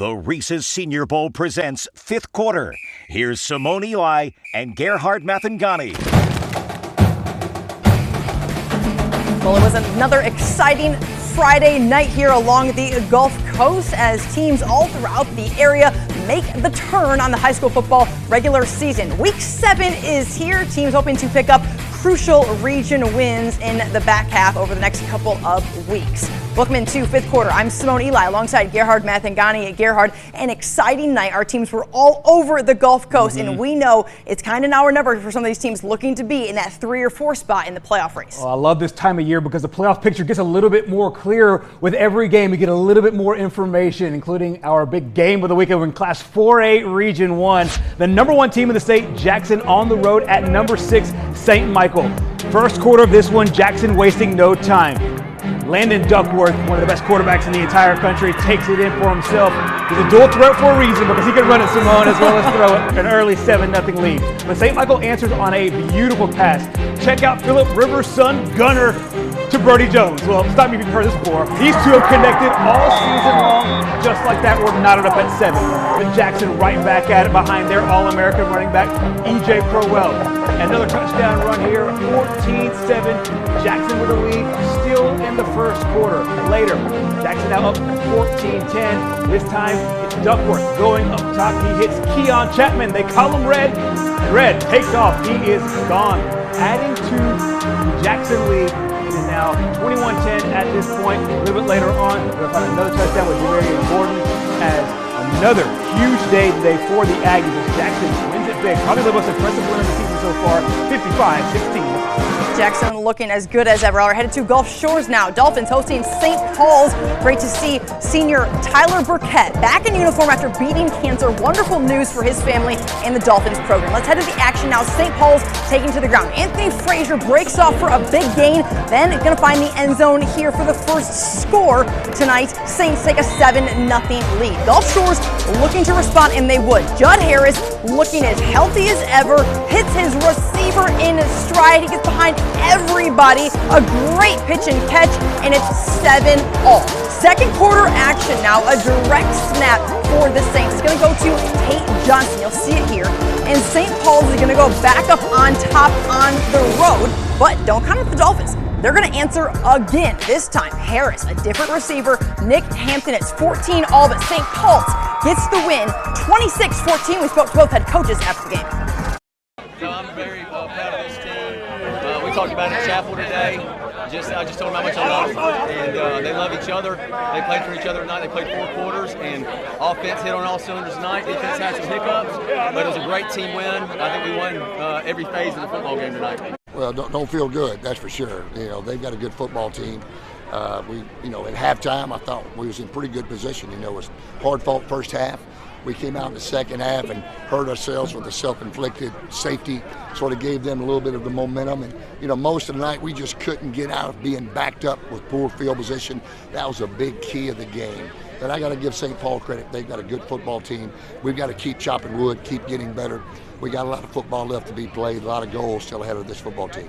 The Reese's Senior Bowl presents fifth quarter. Here's Simone Eli and Gerhard Mathangani. Well, it was another exciting Friday night here along the Gulf Coast as teams all throughout the area make the turn on the high school football regular season. Week 7 is here. Teams hoping to pick up crucial region wins in the back half over the next couple of weeks. Welcome into fifth quarter. I'm Simone Eli alongside Gerhard Mathangani. Gerhard, an exciting night. Our teams were all over the Gulf Coast, and we know it's kind of now or never for some of these teams looking to be in that 3 or 4 spot in the playoff race. Well, I love this time of year because the playoff picture gets a little bit more clear with every game. We get a little bit more information, including our big game of the weekend. We're in Class 4A Region 1. The number 1 team in the state, Jackson, on the road at number 6, St. Michael. First quarter of this one, Jackson wasting no time. Landon Duckworth, one of the best quarterbacks in the entire country, takes it in for himself. He's a dual threat for a reason because he can run it, Simone, as well as throw it, an early 7-0 lead. But St. Michael answers on a beautiful pass. Check out Phillip Rivers' son, Gunner, to Brody Jones. Well, stop me if you've heard this before. These two have connected all season long, just like that. We're knotted up at 7. With Jackson right back at it behind their All-American running back, E.J. Crowell. Another touchdown run here, 14-7. Jackson with the lead, still in the first quarter. Later, Jackson now up 14-10. This time, it's Duckworth going up top. He hits Keon Chapman. They call him Red. Red takes off. He is gone. Adding to Jackson lead. It is now 21-10 at this point. A little bit later on, we're going to find another touchdown with Jamarian Gordon as another huge day today for the Aggies as Jackson wins it big. Probably the most impressive win of the season so far, 55-16. Jackson looking as good as ever. We're headed to Gulf Shores now. Dolphins hosting St. Paul's. Great to see senior Tyler Burkett back in uniform after beating cancer. Wonderful news for his family and the Dolphins program. Let's head to the action now. St. Paul's taking to the ground. Anthony Frazier breaks off for a big gain. Then going to find the end zone here for the first score tonight. Saints take a 7-0 lead. Gulf Shores looking to respond, and they would. Judd Harris looking as healthy as ever. Hits his receiver in stride. He gets behind everybody. A great pitch and catch, and it's 7-all. Second quarter action now. A direct snap for the Saints. It's going to go to Tate Johnson. You'll see it here. And St. Paul's is going to go back up on top on the road. But don't count out the Dolphins. They're going to answer again. This time, Harris, a different receiver. Nick Hampton, it's 14-all, but St. Paul's gets the win. 26-14. We spoke to both head coaches after the game. So I'm very proud of this team. We talked about it in chapel today. I just told them how much I love them, and they love each other. They played for each other tonight. They played 4 quarters, and offense hit on all cylinders tonight. Defense had some hiccups, but it was a great team win. I think we won every phase of the football game tonight. Well, don't feel good, that's for sure. You know, they've got a good football team. At halftime, I thought we was in pretty good position. You know, it was hard-fought first half. We came out in the second half and hurt ourselves with a self-inflicted safety, sort of gave them a little bit of the momentum. And, most of the night we just couldn't get out of being backed up with poor field position. That was a big key of the game. And I got to give St. Paul credit. They've got a good football team. We've got to keep chopping wood, keep getting better. We got a lot of football left to be played, a lot of goals still ahead of this football team.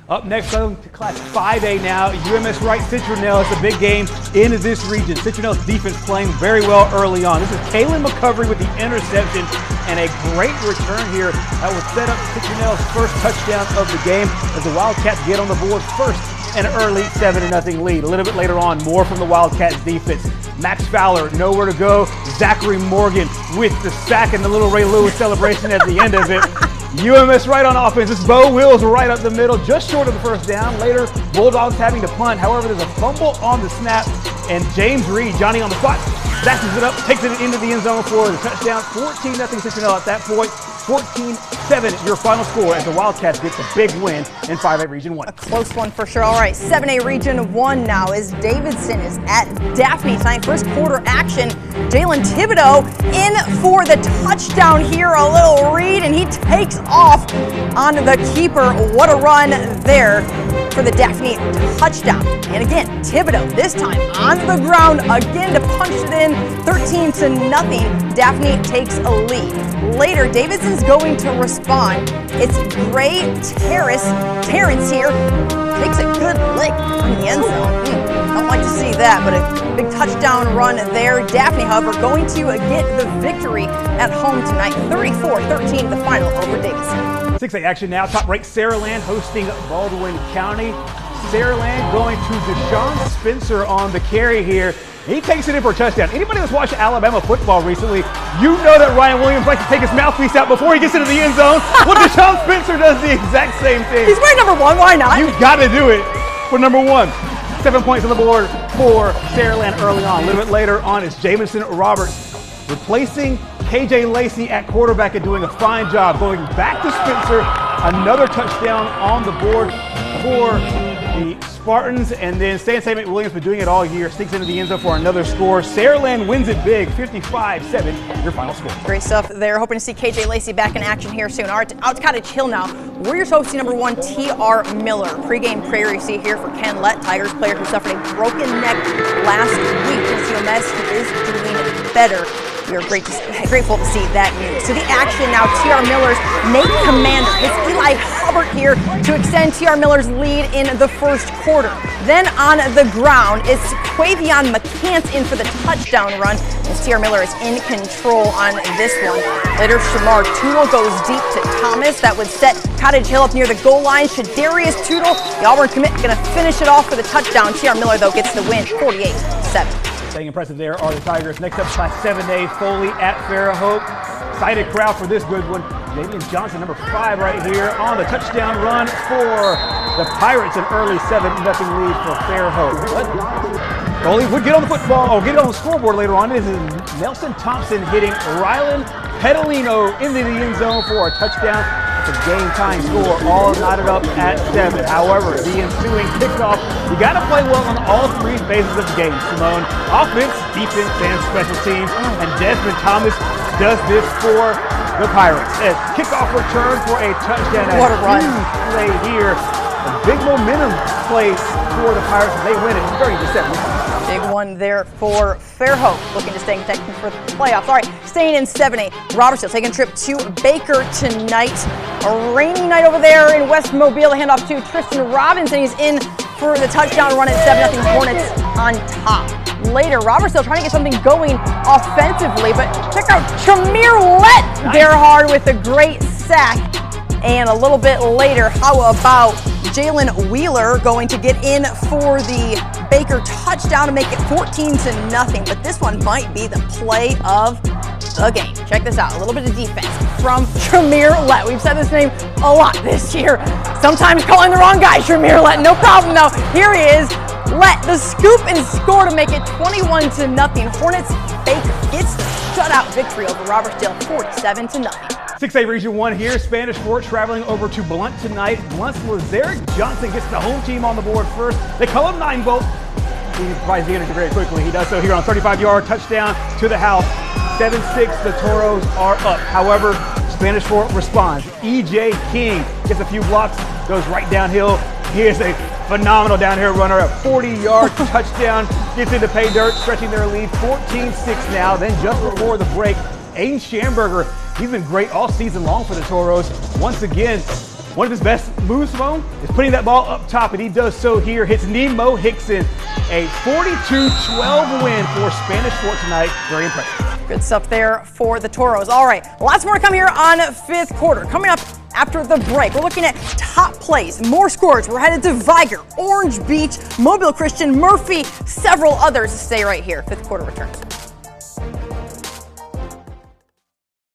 Up next, on to Class 5A now. UMS Wright Citronelle. It's a big game in this region. Citronelle's defense playing very well early on. This is Kalen McCovery with the interception and a great return here that would set up Citronelle's first touchdown of the game as the Wildcats get on the board first, an early 7-0 lead. A little bit later on, more from the Wildcats defense. Max Fowler, nowhere to go. Zachary Morgan with the sack and the little Ray Lewis celebration at the end of it. UMS right on offense. This Bo Wills right up the middle, just short of the first down. Later, Bulldogs having to punt. However, there's a fumble on the snap, and James Reed, Johnny on the spot, snatches it up, takes it into the end zone for the touchdown. 14-0 Citronelle at that point. 14-7 your final score as the Wildcats get the big win in 5A Region 1. A close one for sure. All right, 7A Region 1 now as Davidson is at Daphne tonight. First quarter action. Jalen Thibodeau in for the touchdown here. A little read, and he takes off on the keeper. What a run there for the Daphne touchdown. And again, Thibodeau this time on the ground again to punch it in. 13-0. Daphne takes a lead. Later, Davidson's going to respond. It's Gray Terrence here. Takes a good lick in the end zone. Don't like to see that, but a big touchdown run there. Daphne, however, going to get the victory at home tonight. 34-13 the final over Davidson. 6A action now. Top-ranked Saraland hosting Baldwin County. Saraland going to Deshaun Spencer on the carry here. He takes it in for a touchdown. Anybody that's watched Alabama football recently, you know that Ryan Williams likes to take his mouthpiece out before he gets into the end zone. Well, Deshaun Spencer does the exact same thing. He's wearing number 1. Why not? You've got to do it for number 1. 7 points on the board for Saraland early on. A little bit later on is Jamison Roberts replacing KJ Lacey at quarterback and doing a fine job. Going back to Spencer, another touchdown on the board for the Spartans, and then Stan St. McWilliams been doing it all year, sneaks into the end zone for another score. Saraland wins it big, 55-7, your final score. Great stuff there. Hoping to see KJ Lacey back in action here soon. All right, out to Cottage Hill now. Warriors hosting number 1 TR Miller. Pre-game prayer you see here for Ken Lett, Tigers player who suffered a broken neck last week. Mess is doing better. We are grateful to see that news. So the action now, TR Miller's Nate Commander hits Eli Hubbard here to extend TR Miller's lead in the first quarter. Then on the ground, it's Quavion McCants in for the touchdown run, as TR Miller is in control on this one. Later, Shamar Tootle goes deep to Thomas. That would set Cottage Hill up near the goal line. Shadarius Tootle, the Auburn commit, going to finish it off for the touchdown. TR Miller, though, gets the win, 48-7. Staying impressive there are the Tigers. Next up, Class 7A, Foley at Fairhope. Excited crowd for this good one. Damian Johnson, number 5 right here on the touchdown run for the Pirates. An early 7-0 lead for Fairhope. But Foley would get on the football, or get it on the scoreboard later on. This is Nelson Thompson hitting Rylan Pedalino into the end zone for a touchdown. It's a game-time score, all knotted up at 7. However, the ensuing kickoff, you got to play well on all 3 phases of the game, Simone. Offense, defense, and special teams. And Desmond Thomas does this for the Pirates. As kickoff return for a touchdown. What a run. Play here. A big momentum play for the Pirates. They win it 30-7. Big one there for Fairhope, looking to stay connected for the playoffs. All right, staying in 7A, Robertsdale taking a trip to Baker tonight. A rainy night over there in West Mobile. The handoff to Tristan Robinson. He's in for the touchdown run at 7-0. Hornets on top. Later, Robertsdale trying to get something going offensively, but check out Tremere Lett there hard with a great sack. And a little bit later, how about Jalen Wheeler going to get in for the Baker touchdown to make it 14-0. But this one might be the play of the game. Check this out. A little bit of defense from Tremere Lett. We've said this name a lot this year. Sometimes calling the wrong guy, Tremere Lett. No problem though. Here he is. Lett, the scoop and score to make it 21-0. Hornets Baker gets the shutout victory over Robertsdale, 47-0. 6A Region 1 here. Spanish Fort traveling over to Blunt tonight. Blunt's Lazarick Johnson gets the home team on the board first. They call him 9-Bolt. He provides the energy very quickly. He does so here on a 35-yard touchdown to the house. 7-6, the Toros are up. However, Spanish Fort responds. E.J. King gets a few blocks, goes right downhill. He is a phenomenal downhill runner. A 40-yard touchdown. Gets into pay dirt, stretching their lead 14-6 now. Then just before the break, Aiden Schamberger, he's been great all season long for the Toros. Once again, one of his best moves, Simone, is putting that ball up top, and he does so here. Hits Nemo Hickson. A 42-12 win for Spanish Fort tonight. Very impressive. Good stuff there for the Toros. All right, lots more to come here on 5th quarter. Coming up after the break, we're looking at top plays, more scores. We're headed to Viger, Orange Beach, Mobile Christian, Murphy, several others. Stay right here. 5th quarter returns.